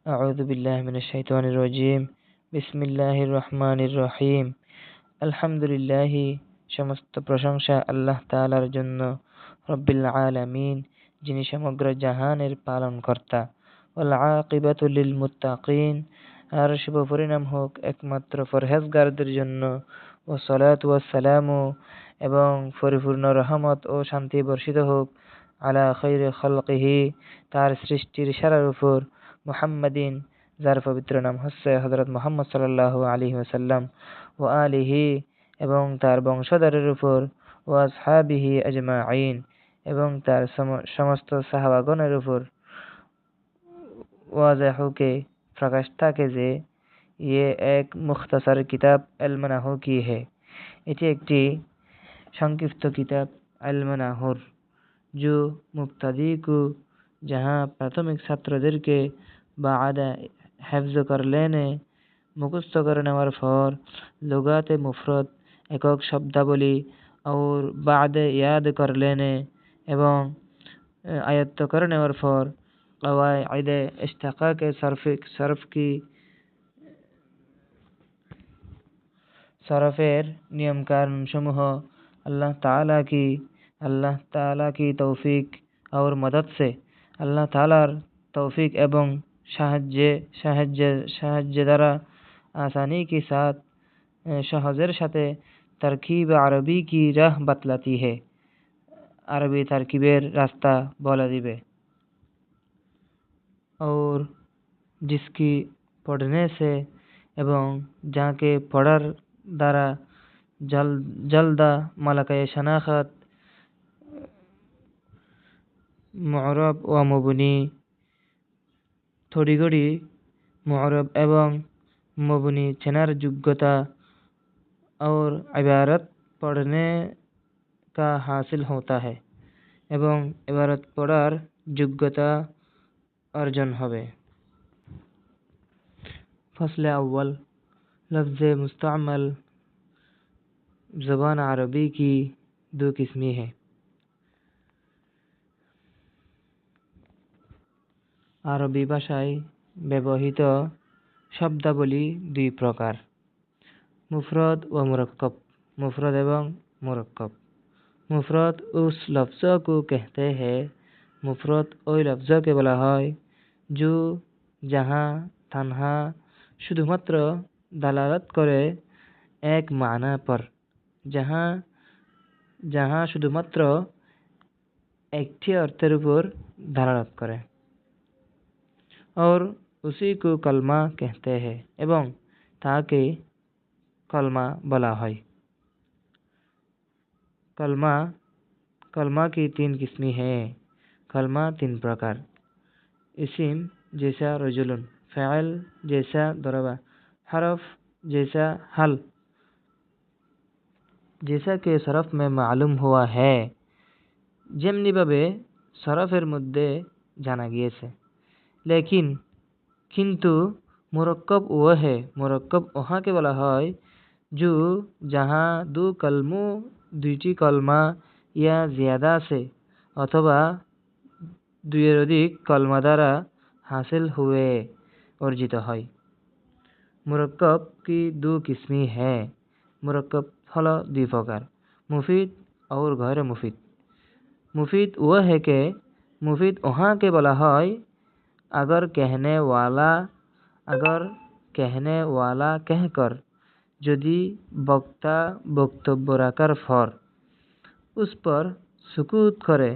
আউযু বিল্লাহি মিনাশ শাইতানির রাজিম। বিসমিল্লাহির রহমানির রহিম। আলহামদুলিল্লাহি, সমস্ত প্রশংসা আল্লাহ তাআলার জন্য, রব্বিল আলামিন, যিনি সমগ্র জাহানের পালনকর্তা। ওয়াল আকিবাতু লিল মুত্তাকিন, আর শুভ পরিণাম হোক একমাত্র পরহেজগারদের জন্য। ওয়া সালাতু ওয়াস সালামু, এবং পরিপূর্ণ রহমত ও শান্তি বর্ষিত হোক আলা খায়রি খালকিহি, তার সৃষ্টির সেরার উপর, মুহাম্মাদিন, যার পবিত্র নাম হচ্ছে হযরত মুহাম্মদ সাল্লাল্লাহু আলাইহি ওয়াসাল্লাম, ও আলিহি, এবং তার বংশধরের উপর, ও আসহাবিহি আজমাইন, এবং তার সমস্ত সাহাবাগণের উপর। ওয়াজাহুকে, প্রকাশ থাকে যে ये एक मुख्तसर किताब अलमनाहु की है। এটি একটি সংক্ষিপ্ত কিতাব আল-মানাহুর, जो मुब्तदी को, जहाँ प्राथमिक ছাত্রদেরকে বাদা হেফজ कर लेने, মুখস্থ করে নেওয়ার পর লুগাতে মুফরদ, একক শব্দাবলী, और বাদে ইয়াদ कर लेने, এবং আয়ত্ত করে নেওয়ার পর কওয়াইদে ইশতিকাকে সরফের নিয়ম কানুন সমূহ अल्लाह ताला की तौफीक और मदद से, अल्लाह तालार तौफीक एवं সাহায্য দ্বারা आसानी के साथ, সহজের সাথে तरकीब अरबी की राह बतलाती है, अरबी तरकीबेर रास्ता बोला दिबे। और जिसकी पढ़ने से एवं जाके पढ़ार দ্বারা জলদা মালাকায়ে শনাখত, মু'রব ও মুবনি, থোড়িগড়ি মু'রব এবং মুবনি চেনার যোগ্যতা, और इबारत पढ़ने का हासिल होता है, এবং ইবারত পড়ার যোগ্যতা অর্জন হবে। फसल अव्वल, लफ्ज़ मुस्तअमल ज़बान अरबी की दो किस्में हैं। আরবি ভাষায় ব্যবহৃত শব্দাবলী দুই প্রকার, মুফরদ ও মুরক্কব। मुफरद एवं मुरक्कब। मुफरद उस लफ्ज़ को कहते हैं, मुफरद ওই লফজকে বলা হয় जो जहाँ तन्हा শুধুমাত্র দালালত করে এক মানা पर, जहाँ শুধুমাত্র একটি অর্থের উপর দালালত করে। और उसी को कलमा कहते हैं, এবং তাকে कलमा বলা হয়। कलमा की तीन किस्में हैं। कलमा तीन प्रकार, इसिम जैसा रजुलन, फ़ाइल जैसा दरबा, हरफ जैसा हल। जैसा कि सरफ में मालूम हुआ है, যেমনি ভাবে সরফের মধ্যে জানা গিয়েছে। लेकिन किंतु मुरक्कब वो है, मुरक्कब वहाँ के বলা হয় जो जहाँ दो कलमों, দুইটি কলমা, या ज़्यादा से, अथवा দুইয়ের অধিক কলমা দ্বারা हासिल हुए, अर्जित হয়। मुरक्कब की दो किस्में हैं। मुरक्कब हलो दुई प्रकार, मुफीद और गैर मुफीद। मुफीद वह है कि मुफीद वहाँ के বলা হয় अगर कहने वाला कहकर यदि वक्ता বক্তব্য রাখার পর उस पर सुकूत करे,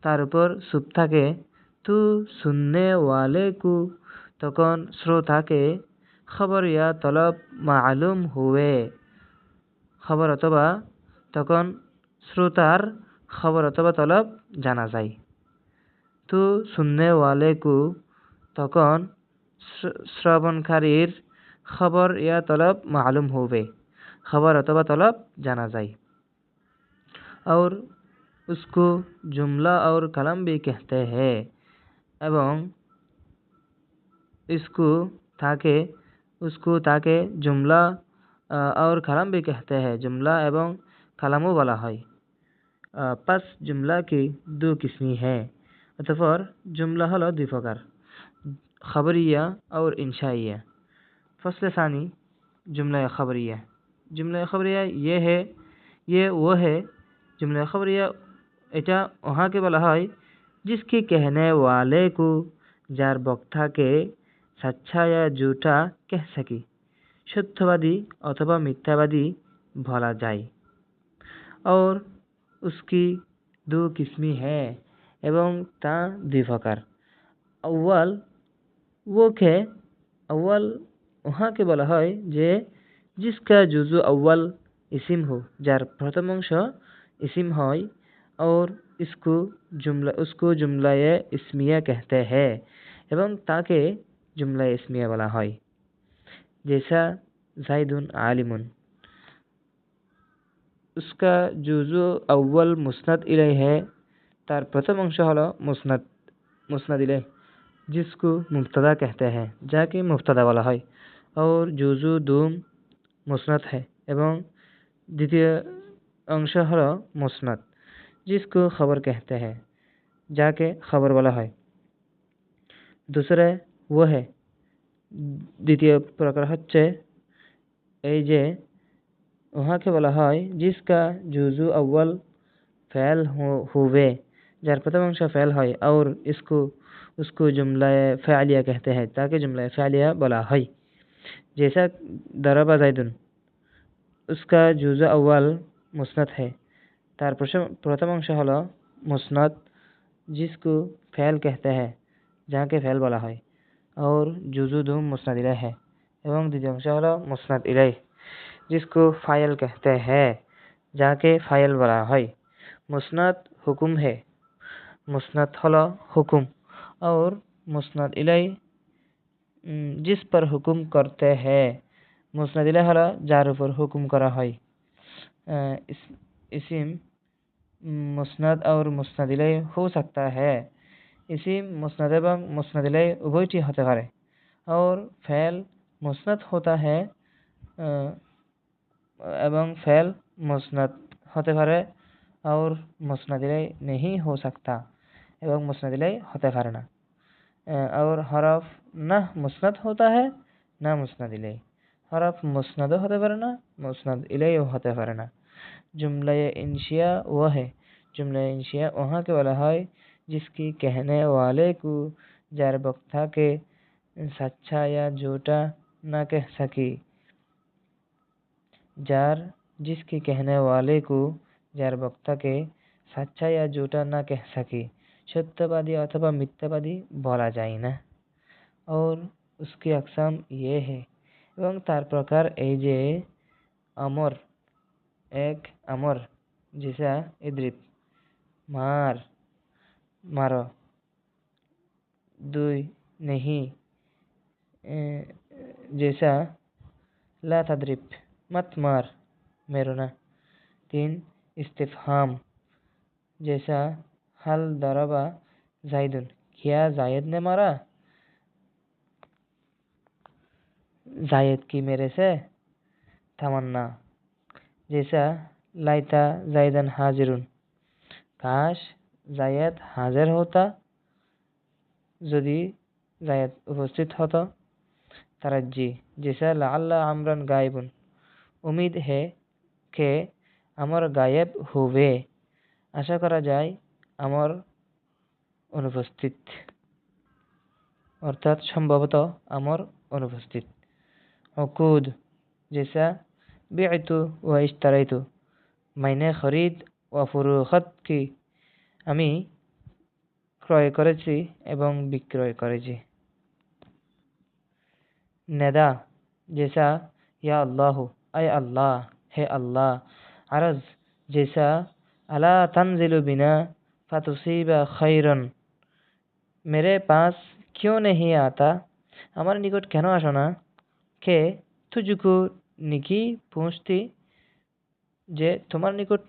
तार ऊपर चुप থাকে, तो सुनने वाले को तकन श्रोता के खबर या तलब मालूम हुए, खबर अथवा तकन श्रोतार खबर अथवा तलब जाना যায়। तो सुनने वाले को तकन শ্রবণকারীর खबर या तलब मालूम होवे, खबर अथवा तलब जाना যায়। और उसको जुमला और कलम भी कहते हैं, एवं उसको ताके जुमला और कलम भी कहते हैं, जुमला एवं कलमो वाला है। पस जुमला की दो किस्में हैं, अतःपर जुमला हलो दुई प्रकार। खबरिया और इंशाइया। फसल सानी जुमला खबरिया। जुमला खबरिया ये वो है जुमला खबरिया এটা ওহাকে বলা হয় जिसके कहने वाले को যার বক্তাকে सच्चा या झूठा कह सके সত্যবাদী অথবা মিথ্যাবাদী বলা যায়। और उसकी दो किस्में है এবং তা দুই প্রকার। अव्वल वो के अव्वल वहाँ के বলা হয় যে जिसका जुजु अव्वल इसिम हो जार प्रथम अंश इसिम হয় और उसको जुमला इस्मिया कहते हैं एवं ताके जुमला इस्मिया বলা হয়। जैसा जाइदुन आलिमुन उसका जुजु अव्वल मुस्नद इलै है तार प्रथम अंश हलो मुस्नद इलै जिसको मुब्तदा कहते हैं जाके मुब्तदा वाला है। और जुजु दुम मुस्नद है एवं द्वितीय अंश हलो मुस्नद जिसको खबर कहते हैं जाके खबर वाला है। दूसरे वो है द्वितीय प्रकार হচ্ছে এই যে वहाँके বলা হয় जिसका जुजु अव्वल फ़ैल हुए जार प्रथम अंश फ़ैल है और उसको जुमला फ़ालिया कहते हैं ताकि जुमला फ़ालिया बला है। जैसा दरबा ज़ैदुन उसका जुज़ अव्वल मुस्नद है तार प्रथम अंश हलो मुस्नद जिसको फ़ैल कहते हैं जहाँ के फ़ैल बला है और जुज़ु दुम मुस्नद इलै है एवं द्वितीय अंश हलो मुस्नद इलै जिसको फ़ाइल कहते हैं जहाँ के फ़ाइल बला है। मुस्नद हुकुम है मुस्नद हलो हुकुम और मुस्नद इलै जिस पर हुकुम करते हैं मुस्नद इलै हलो जार ऊपर हुकुम करा है। इसिम मुस्नद और मुस्नद इलै हो सकता है। इसिम मुस्नद एवं मुस्नद इलै उभयटी होते पारे और फ़ैल मुस्नद होता है एवं फ़ैल मुस्नद होते पारे और मुस्नद इलै नहीं हो सकता एवं मुस्नद इलै होते पारे ना। और हरफ ना मुस्नद होता है ना मुस्नद इलै हरफ मुस्नद होते पारे ना मुस्नद इलै होते पारे ना। जुमला इंशिया वह है जुमला इंशिया वहाँ के वाला है जिसकी कहने वाले को जार बक्ता के सच्चा या झूठा ना कह सकी जार जिसके कहने वाले को जार बक्ता के सच्चा या झूठा ना कह सकी सत्यवादी अथवा मिथ्यावादी बोला जाए ना। और उसकी अकसाम ये है एवं तार प्रकार ए जे अमर एक अमर जैसा इद्रिब मार मारो दुई नहीं जैसा ला तद्रिब मत मार मेरो ना। तीन इस्तिफहाम जैसा हल दरबा जाइदुन क्या जायद ने मारा जायद की मेरे से तमन्ना। जैसा लाइता जायदन हाजिरुन काश जायद हाजिर होता यदि जायद उपस्थित होता। तरज्जी जैसा लअल्ला अमरन गायबुन उम्मीद है कि अमर गायब हुए आशा करा जाए अमर अनुपस्थित अर्थात संभवत अमर अनुपस्थित। उकूद जैसा बिअतु व इश्तरैतु मैंने खरीद व फुरुखत की আমি ক্রয় করেছি এবং বিক্রয় করেছি। नेदा जैसा या अल्लाह अय अल्लाह है अल्लाह। अर्ज जैसा अला तंजिलु बिना फतुसीबा खैरन मेरे पास क्यों नहीं आता আমার নিকট কেন আসো না কে तुझको निकी पहुँचती যে তোমার নিকট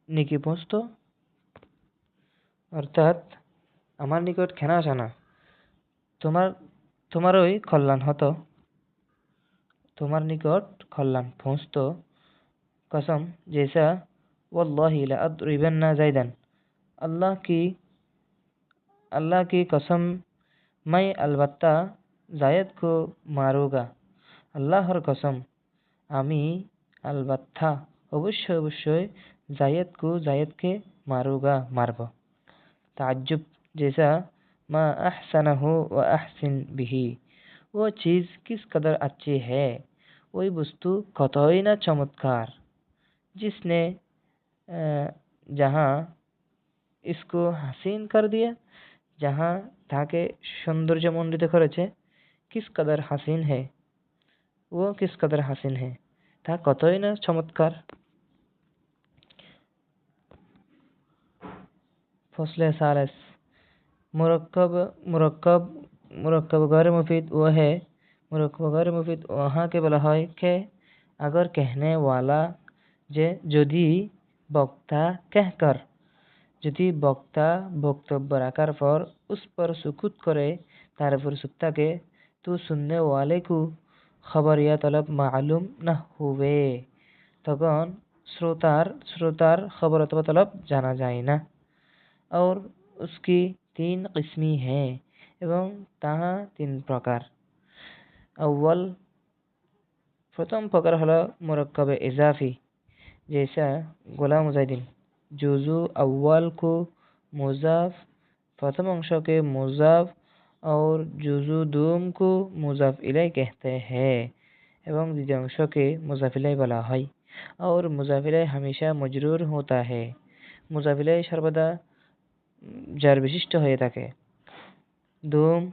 নিকি পৌঁছতো অর্থাৎ আমার নিকট কেন আসো না তোমারই কল্যাণ হতো तुम्हार निकट कल्याण पहुँचतो। कसम जैसा वल्लाहि लअद्रिबन्ना ज़ैदन अल्लाह की कसम मैं अलबत्ता जायद को मारूंगा। আল্লাহর কসম আমি अलबत्ता অবশ্যই অবশ্যই जायद के मारूंगा मारब। ताज्जुब जैसा मा अहसनहु व अहसिन बिही, वो चीज़ किस कदर अच्छी है, वही वस्तु कतई ना चमत्कार। जिसने जहाँ इसको हसीन कर दिया, जहाँ তাকে সৌন্দর্যমণ্ডিত করেছে, किस कदर हसीन है, वो किस कदर हसीन है, তা কতই না চমৎকার। फसले सालिस मुरक्कब मुरक्कब मुरक्कब गैर मुफीद वो है, मुरक्कब गैर मुफीद वहाँ के बला है कि अगर कहने वाला যে যদি বক্তা कहकर, যদি বক্তা বক্তব্য রাখার পর उस पर सुकूत करे, তার উপর চুপ থাকে, तो सुनने वाले को खबर या तलब मालूम न हुए, তখন শ্রোতার खबर अथवा तलब जाना जाए ना। और उसकी 3 किस्में हैं এবং তাহা 3 প্রকার। अव्वल प्रथम प्रकार हलो मुरक्कब इजाफी, जैसा गुलाम मुजाहिदीन जुजू अव्वल को मुजाफ प्रथम अंश के मुजाफ और जुजू दूम को मुजाफ इलैह कहते हैं एवं द्वितीय अंश के मुजाफ इलैह बला है। और मुजाफ इलैह हमेशा मजरूर होता है, मुजाफ इलैह सर्वदा जार विशिष्ट হয়ে থাকে। दूम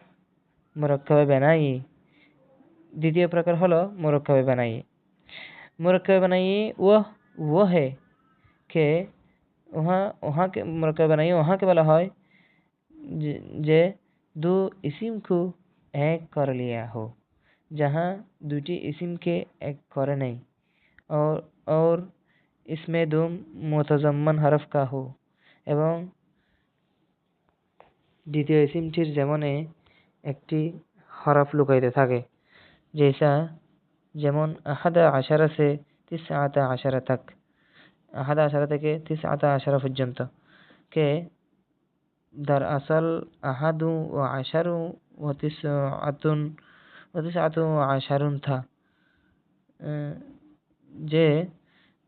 मुरक्कब बनाई। द्वितीय प्रकार हलो मुरक्कब बनाई। मुरक्कब बनाई वो है कि वहाँ के मुरक्कब बनाई वहाँ के वाला है जे दो इसिम को एक कर लिया हो, जहाँ दूटी इसिम के एक करे नहीं, और इसमें दो मुतज़म्मन हरफ का हो এবং দ্বিতীয় ইসিমটির যেমনে একটি হরফ লুকাইতে থাকে, जैसा যেমন আহাদা আশারা से 19 আশারা तक, আহাদা আশারা থেকে 19 আশারা পর্যন্ত के दरअसल अहादु व आशरु व 19 व आशरुन था, যে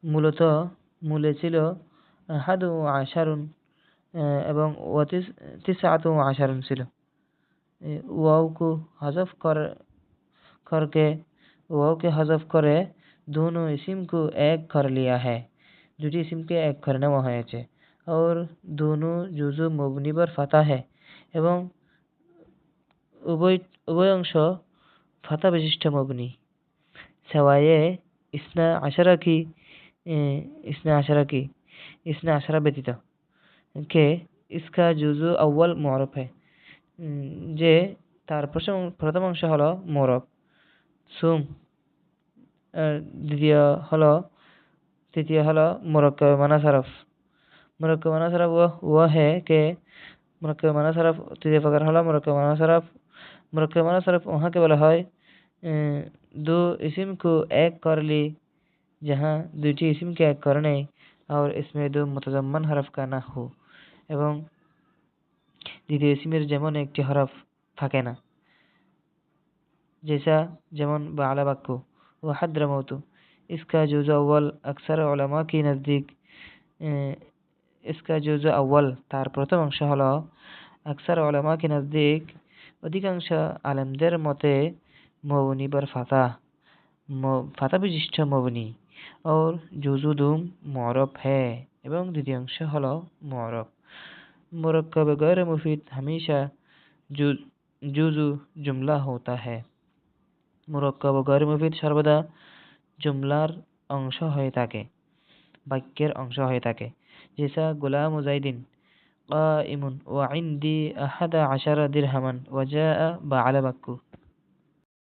মূলত মূলে ছিল আহাদু ও আশারুন এবং 19 व आशरुन ছিল। वाव को हज़फ करके वाव के हज़फ करे दोनों इसिम को एक कर लिया है, দুটি ইসিমকে এক করে নেওয়া হয়েছে। और दोनों जुजू मबनी पर फता है এবং उभय अंश फता विशिष्ट मबनी सवाए इसना आशरा व्यतीत के इसका जुजू अव्वल मुअरफ है, যে তার প্রথম অংশ হলো মুরব সুম, तृतीय हलो मुरक्कब मनासरफ। मुरक्कब मनासरफ वो है कि मुरक्कब मनासरफ तृतीय प्रकार हलो मुरक्कब मनासरफ। मुरक्कब मनासरफ वहाँ के बोला है दो इसिम को एक कर ली, जहाँ দুটি इसिम के एक करने और इसमें दो मुतज़म्मन हरफ का ना हो এবং দ্বিতীয় ইসিমের যেমন একটি হরফ থাকে না, जैसा যেমন বালা বাক্য ও হাদ্রামাউতু, इसका जुज़ अव्वल अक्सर उलमा की नज़दीक इसका जुज़ अव्वल तार प्रथम अंश हलो अक्सर उलमा के नज़दीक अधिकांश आलमদের মতে मबनी पर फता विशिष्ट मबनी और जुज़ु दुम मुअरब है एवं द्वितीय अंश हलो मुअरब। मुरक्कब गैर मुफीद हमेशा जुज़ु जुमला होता है। मुरक्कब गैर मुफीद सर्वदा जुमलार अंश হয়ে থাকে, বাক্যের অংশ হয়ে থাকে। जैसा गुलाम मुजाहिदीन قائم وعندي 11 दिरहमन وجاء बाला बक्कु।